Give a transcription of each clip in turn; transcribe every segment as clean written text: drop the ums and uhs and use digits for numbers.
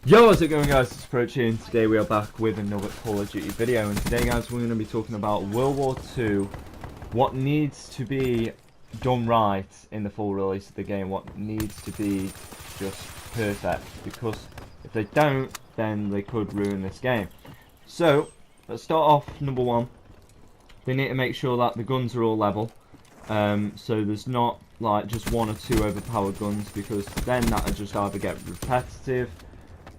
Yo, how's it going, guys? It's Approach here, and today we are back with another Call of Duty video. And today, guys, we're going to be talking about World War II, what needs to be done right in the full release of the game, what needs to be just perfect, because if they don't, then they could ruin this game. So, let's start off. Number one, they need to make sure that the guns are all level, so there's not like just one or two overpowered guns, because then that would just either get repetitive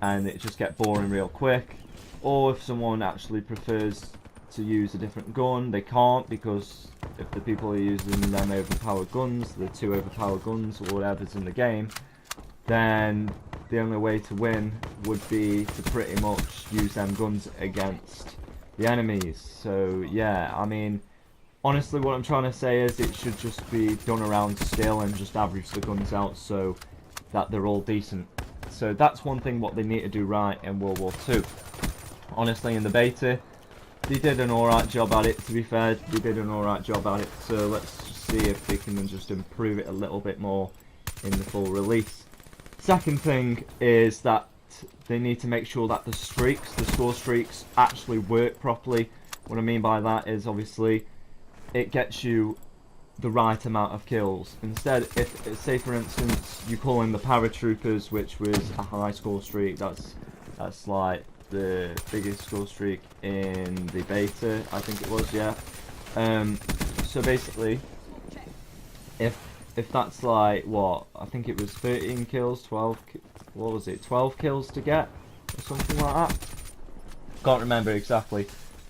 and it just get boring real quick, or if someone actually prefers to use a different gun, they can't, because if the people are using them overpowered guns, the two overpowered guns or whatever's in the game, then the only way to win would be to pretty much use them guns against the enemies. So yeah, I mean, honestly what I'm trying to say is it should just be done around still and just average the guns out so that they're all decent. So that's one thing what they need to do right in World War II. Honestly, in the beta, they did an alright job at it, to be fair. They did an alright job at it. So let's just see if they can just improve it a little bit more in the full release. Second thing is that they need to make sure that the streaks, the score streaks, actually work properly. What I mean by that is, obviously, it gets you the right amount of kills. Instead, if say for instance you call in the paratroopers, which was a high score streak, that's like the biggest score streak in the beta, I think it was, yeah. So basically, if that's like, what, I think it was 13 kills, 12, what was it, 12 kills to get, or something like that, can't remember exactly,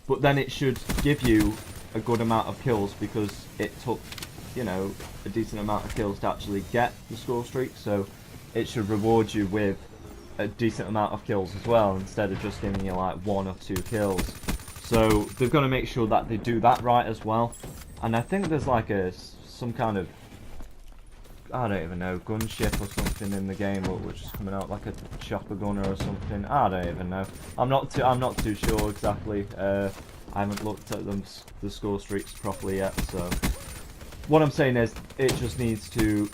but then it should give you a good amount of kills, because it took, you know, a decent amount of kills to actually get the score streak, so it should reward you with a decent amount of kills as well, instead of just giving you like 1 or 2 kills. So they've got to make sure that they do that right as well. And I think there's like some kind of, I don't even know, gunship or something in the game, which is coming out, like a chopper gunner or something. I don't even know. I'm not too sure exactly. I haven't looked at the score streaks properly yet, so what I'm saying is it just needs to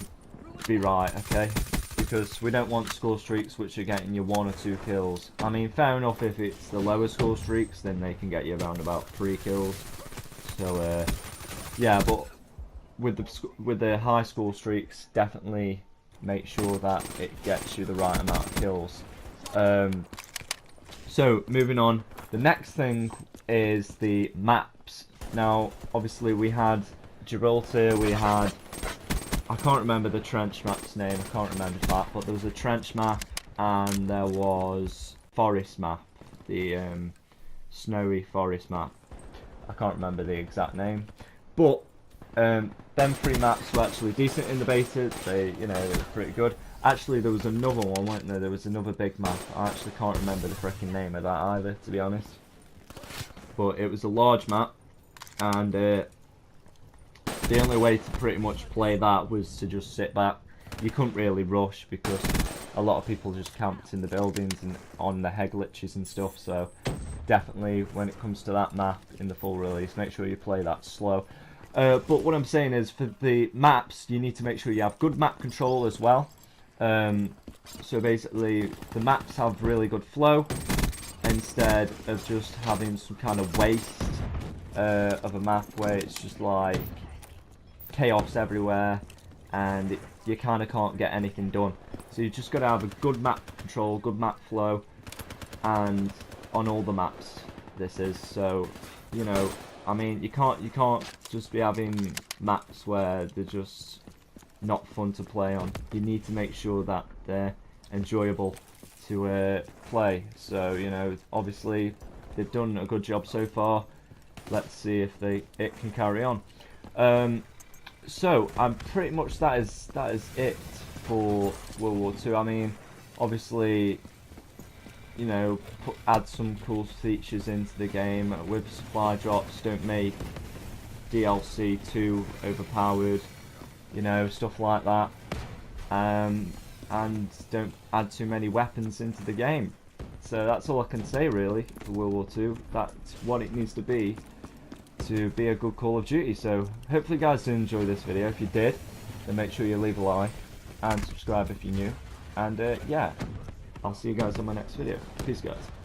be right, okay? Because we don't want score streaks which are getting you 1 or 2 kills. I mean, fair enough if it's the lower score streaks, then they can get you around about 3 kills. So yeah, but with the high score streaks, definitely make sure that it gets you the right amount of kills. So moving on, the next thing is the maps. Now, obviously we had Gibraltar, we had, I can't remember the trench map's name, I can't remember that, but there was a trench map and there was forest map, the snowy forest map. I can't remember the exact name, but them 3 maps were actually decent in the beta. They, you know, they were pretty good. Actually, there was another one, wasn't there? There was another big map. I actually can't remember the freaking name of that either, to be honest. But it was a large map, and the only way to pretty much play that was to just sit back. You couldn't really rush, because a lot of people just camped in the buildings and on the head glitches and stuff. So definitely, when it comes to that map in the full release, make sure you play that slow. But what I'm saying is, for the maps, you need to make sure you have good map control as well. So basically, the maps have really good flow, instead of just having some kind of waste of a map where it's just like chaos everywhere and you kind of can't get anything done. So you just got to have a good map control, good map flow, and on all the maps this is. So, you know, I mean, you can't just be having maps where they're just not fun to play on. You need to make sure that they're enjoyable to play. So, you know, obviously they've done a good job so far. Let's see if it can carry on. So I'm pretty much, that is it for World War II. I mean, obviously, you know, add some cool features into the game with supply drops. Don't make DLC too overpowered, you know, stuff like that. And don't add too many weapons into the game. So that's all I can say really for World War II. That's what it needs to be a good Call of Duty. So hopefully you guys did enjoy this video. If you did, then make sure you leave a like and subscribe if you're new. And yeah, I'll see you guys on my next video. Peace, guys.